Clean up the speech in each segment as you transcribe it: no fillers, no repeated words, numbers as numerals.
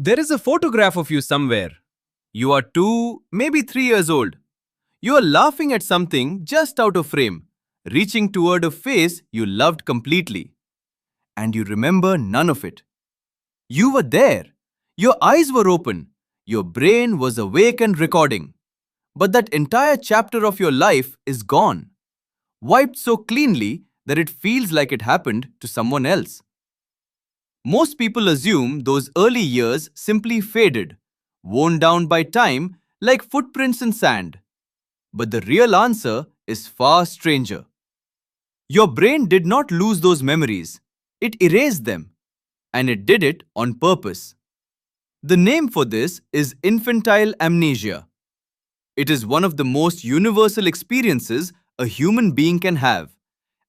There is a photograph of you somewhere. You are 2, maybe 3 years old. You are laughing at something just out of frame, reaching toward a face you loved completely. And you remember none of it. You were there. Your eyes were open. Your brain was awake and recording. But that entire chapter of your life is gone, wiped so cleanly that it feels like it happened to someone else. Most people assume those early years simply faded, worn down by time like footprints in sand. But the real answer is far stranger. Your brain did not lose those memories, it erased them, and it did it on purpose. The name for this is infantile amnesia. It is one of the most universal experiences a human being can have,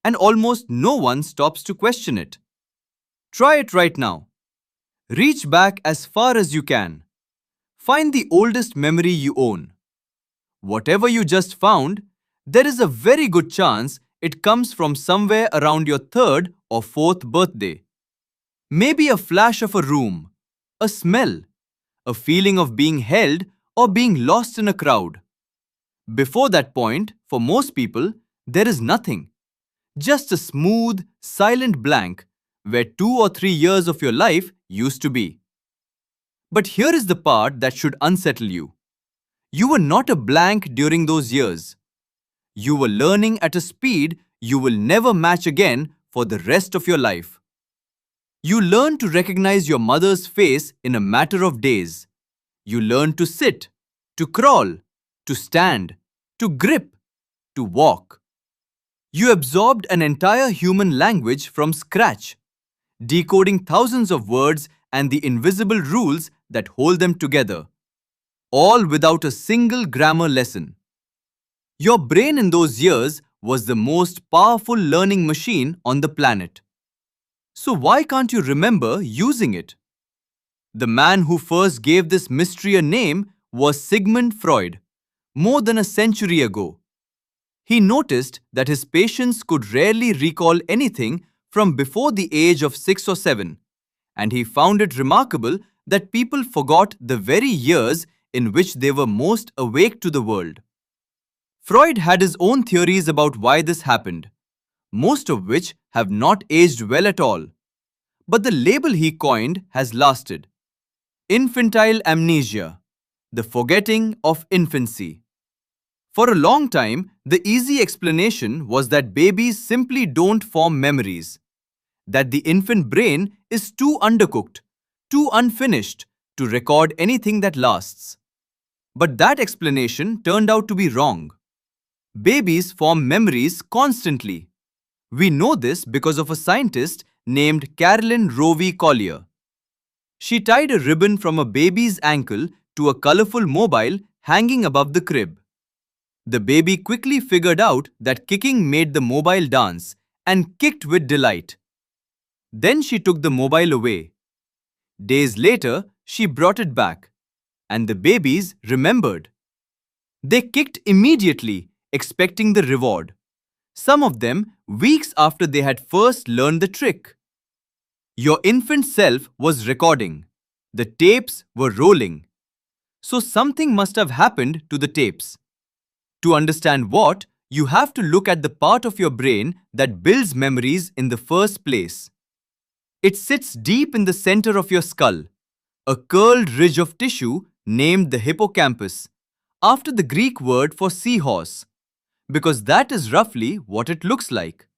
and almost no one stops to question it. Try it right now. Reach back as far as you can. Find the oldest memory you own. Whatever you just found, there is a very good chance it comes from somewhere around your third or fourth birthday. Maybe a flash of a room, a smell, a feeling of being held or being lost in a crowd. Before that point, for most people, there is nothing. Just a smooth, silent blank where 2 or 3 years of your life used to be. But here is the part that should unsettle you. You were not a blank during those years. You were learning at a speed you will never match again for the rest of your life. You learned to recognize your mother's face in a matter of days. You learned to sit, to crawl, to stand, to grip, to walk. You absorbed an entire human language from scratch, decoding thousands of words and the invisible rules that hold them together, all without a single grammar lesson. Your brain in those years was the most powerful learning machine on the planet. So why can't you remember using it? The man who first gave this mystery a name was Sigmund Freud, more than a century ago. He noticed that his patients could rarely recall anything from before the age of 6 or 7, and he found it remarkable that people forgot the very years in which they were most awake to the world. Freud had his own theories about why this happened, most of which have not aged well at all. But the label he coined has lasted. Infantile amnesia, the forgetting of infancy. For a long time, the easy explanation was that babies simply don't form memories, that the infant brain is too undercooked, too unfinished to record anything that lasts. But that explanation turned out to be wrong. Babies form memories constantly. We know this because of a scientist named Carolyn Rowe Collier. She tied a ribbon from a baby's ankle to a colorful mobile hanging above the crib. The baby quickly figured out that kicking made the mobile dance and kicked with delight. Then she took the mobile away. Days later, she brought it back, and the babies remembered. They kicked immediately, expecting the reward. Some of them weeks after they had first learned the trick. Your infant self was recording. The tapes were rolling. So something must have happened to the tapes. To understand what, you have to look at the part of your brain that builds memories in the first place. It sits deep in the center of your skull, a curled ridge of tissue named the hippocampus, after the Greek word for seahorse, because that is roughly what it looks like.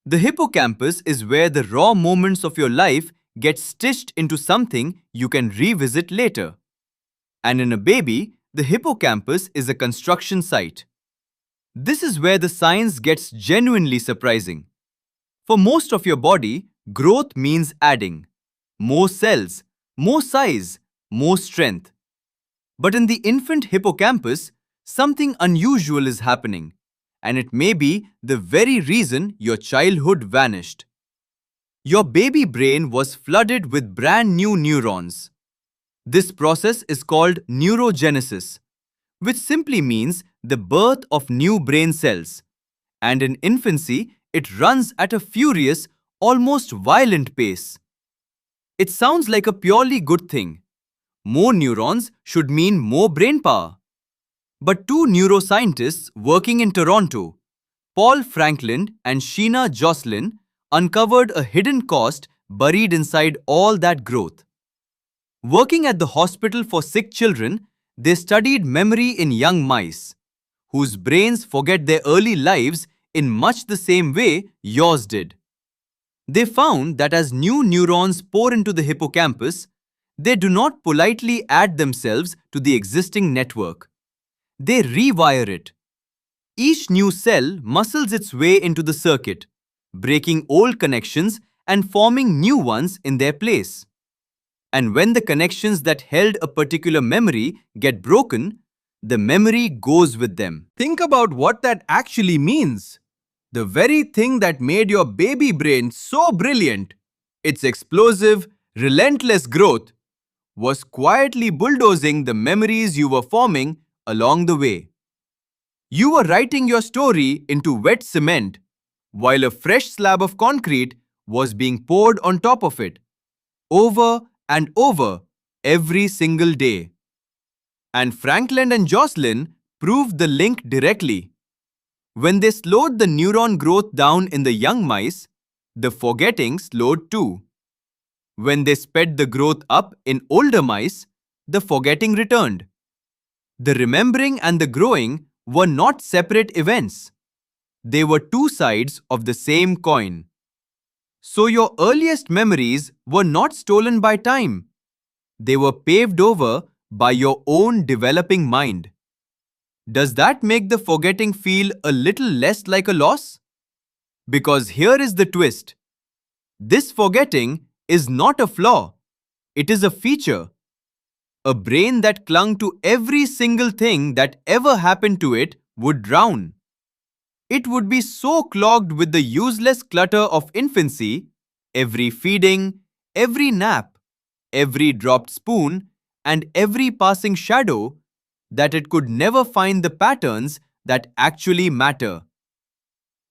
The hippocampus is where the raw moments of your life get stitched into something you can revisit later. And in a baby, the hippocampus is a construction site. This is where the science gets genuinely surprising. For most of your body, growth means adding more cells, more size, more strength. But in the infant hippocampus, something unusual is happening, and it may be the very reason your childhood vanished. Your baby brain was flooded with brand new neurons. This process is called neurogenesis, which simply means the birth of new brain cells. And in infancy, it runs at a furious, almost violent pace. It sounds like a purely good thing. More neurons should mean more brain power. But two neuroscientists working in Toronto, Paul Franklin and Sheena Jocelyn, uncovered a hidden cost buried inside all that growth. Working at the hospital for sick children, they studied memory in young mice, whose brains forget their early lives in much the same way yours did. They found that as new neurons pour into the hippocampus, they do not politely add themselves to the existing network. They rewire it. Each new cell muscles its way into the circuit, breaking old connections and forming new ones in their place. And when the connections that held a particular memory get broken, the memory goes with them. Think about what that actually means. The very thing that made your baby brain so brilliant, its explosive, relentless growth, was quietly bulldozing the memories you were forming along the way. You were writing your story into wet cement, while a fresh slab of concrete was being poured on top of it, over and over every single day. And Franklin and Jocelyn proved the link directly. When they slowed the neuron growth down in the young mice, the forgetting slowed too. When they sped the growth up in older mice, the forgetting returned. The remembering and the growing were not separate events. They were two sides of the same coin. So your earliest memories were not stolen by time. They were paved over by your own developing mind. Does that make the forgetting feel a little less like a loss? Because here is the twist. This forgetting is not a flaw. It is a feature. A brain that clung to every single thing that ever happened to it would drown. It would be so clogged with the useless clutter of infancy, every feeding, every nap, every dropped spoon, and every passing shadow, that it could never find the patterns that actually matter.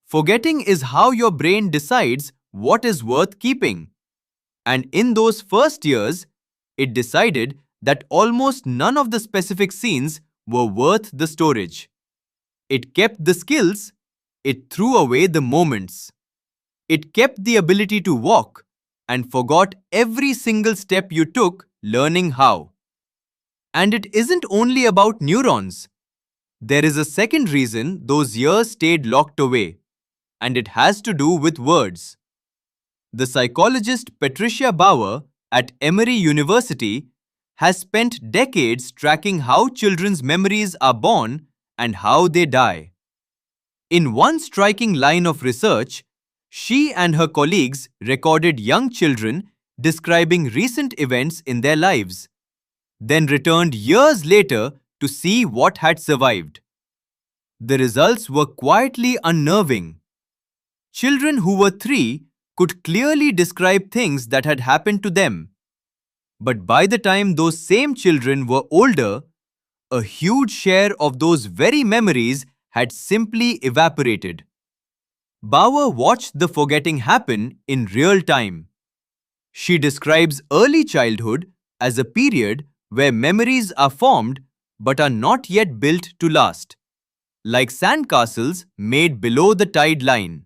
Forgetting is how your brain decides what is worth keeping. And in those first years, it decided that almost none of the specific scenes were worth the storage. It kept the skills, it threw away the moments. It kept the ability to walk and forgot every single step you took learning how. And it isn't only about neurons. There is a second reason those years stayed locked away, and it has to do with words. The psychologist Patricia Bauer at Emory University has spent decades tracking how children's memories are born and how they die. In one striking line of research, she and her colleagues recorded young children describing recent events in their lives, then returned years later to see what had survived. The results were quietly unnerving. Children who were 3 could clearly describe things that had happened to them. But by the time those same children were older, a huge share of those very memories had simply evaporated. Bauer watched the forgetting happen in real time. She describes early childhood as a period where memories are formed but are not yet built to last, like sandcastles made below the tide line.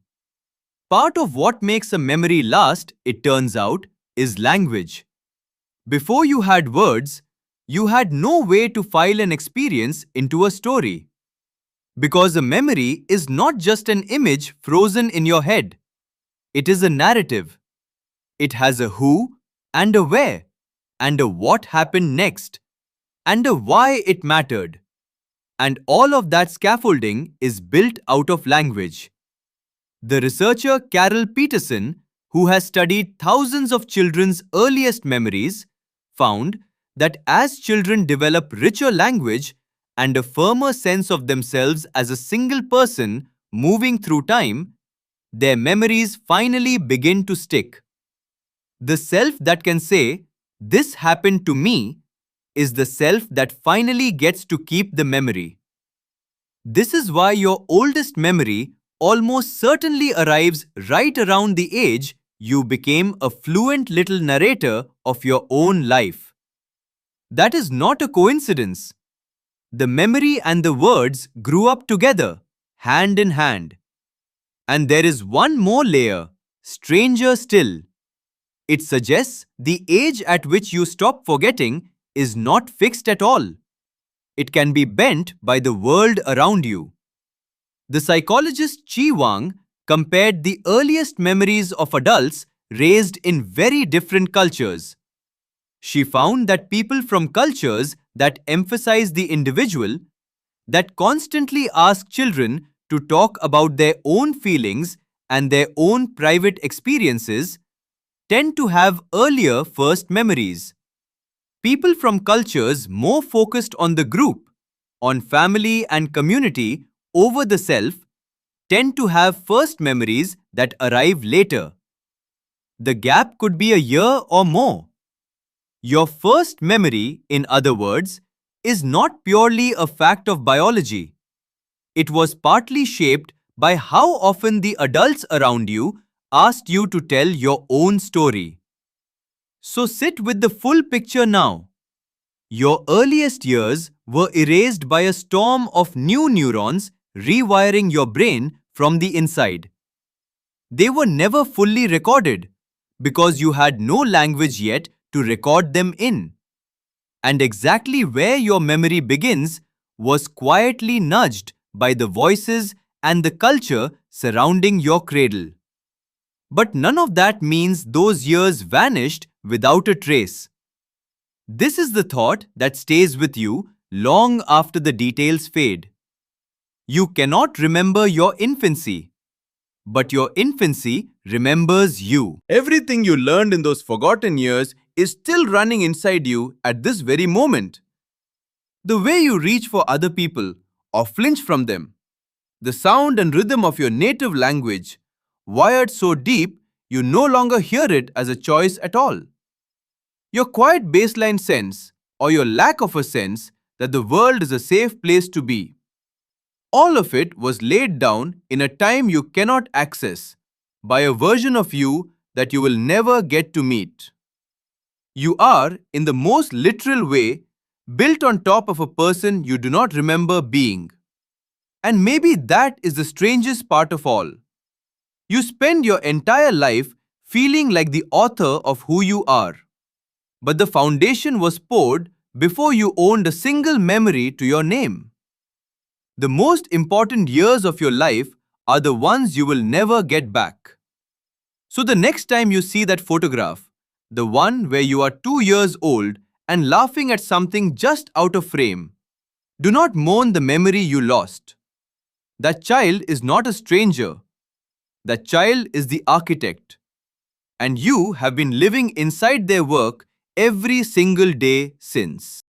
Part of what makes a memory last, it turns out, is language. Before you had words, you had no way to file an experience into a story. Because a memory is not just an image frozen in your head. It is a narrative. It has a who and a where and a what happened next and a why it mattered. And all of that scaffolding is built out of language. The researcher Carol Peterson, who has studied thousands of children's earliest memories, found that as children develop richer language and a firmer sense of themselves as a single person moving through time, their memories finally begin to stick. The self that can say, "This happened to me," is the self that finally gets to keep the memory. This is why your oldest memory almost certainly arrives right around the age you became a fluent little narrator of your own life. That is not a coincidence. The memory and the words grew up together, hand in hand. And there is one more layer, stranger still. It suggests the age at which you stop forgetting is not fixed at all. It can be bent by the world around you. The psychologist Chi Wang compared the earliest memories of adults raised in very different cultures. She found that people from cultures that emphasize the individual, that constantly ask children to talk about their own feelings and their own private experiences, tend to have earlier first memories. People from cultures more focused on the group, on family and community over the self, tend to have first memories that arrive later. The gap could be a year or more. Your first memory, in other words, is not purely a fact of biology. It was partly shaped by how often the adults around you asked you to tell your own story. So sit with the full picture now. Your earliest years were erased by a storm of new neurons rewiring your brain from the inside. They were never fully recorded because you had no language yet to record them in. And exactly where your memory begins was quietly nudged by the voices and the culture surrounding your cradle. But none of that means those years vanished without a trace. This is the thought that stays with you long after the details fade. You cannot remember your infancy, but your infancy remembers you. Everything you learned in those forgotten years is still running inside you at this very moment. The way you reach for other people or flinch from them, the sound and rhythm of your native language, wired so deep you no longer hear it as a choice at all. Your quiet baseline sense, or your lack of a sense, that the world is a safe place to be. All of it was laid down in a time you cannot access, by a version of you that you will never get to meet. You are, in the most literal way, built on top of a person you do not remember being. And maybe that is the strangest part of all. You spend your entire life feeling like the author of who you are. But the foundation was poured before you owned a single memory to your name. The most important years of your life are the ones you will never get back. So the next time you see that photograph, the one where you are 2 years old and laughing at something just out of frame, do not mourn the memory you lost. That child is not a stranger. That child is the architect. And you have been living inside their work every single day since.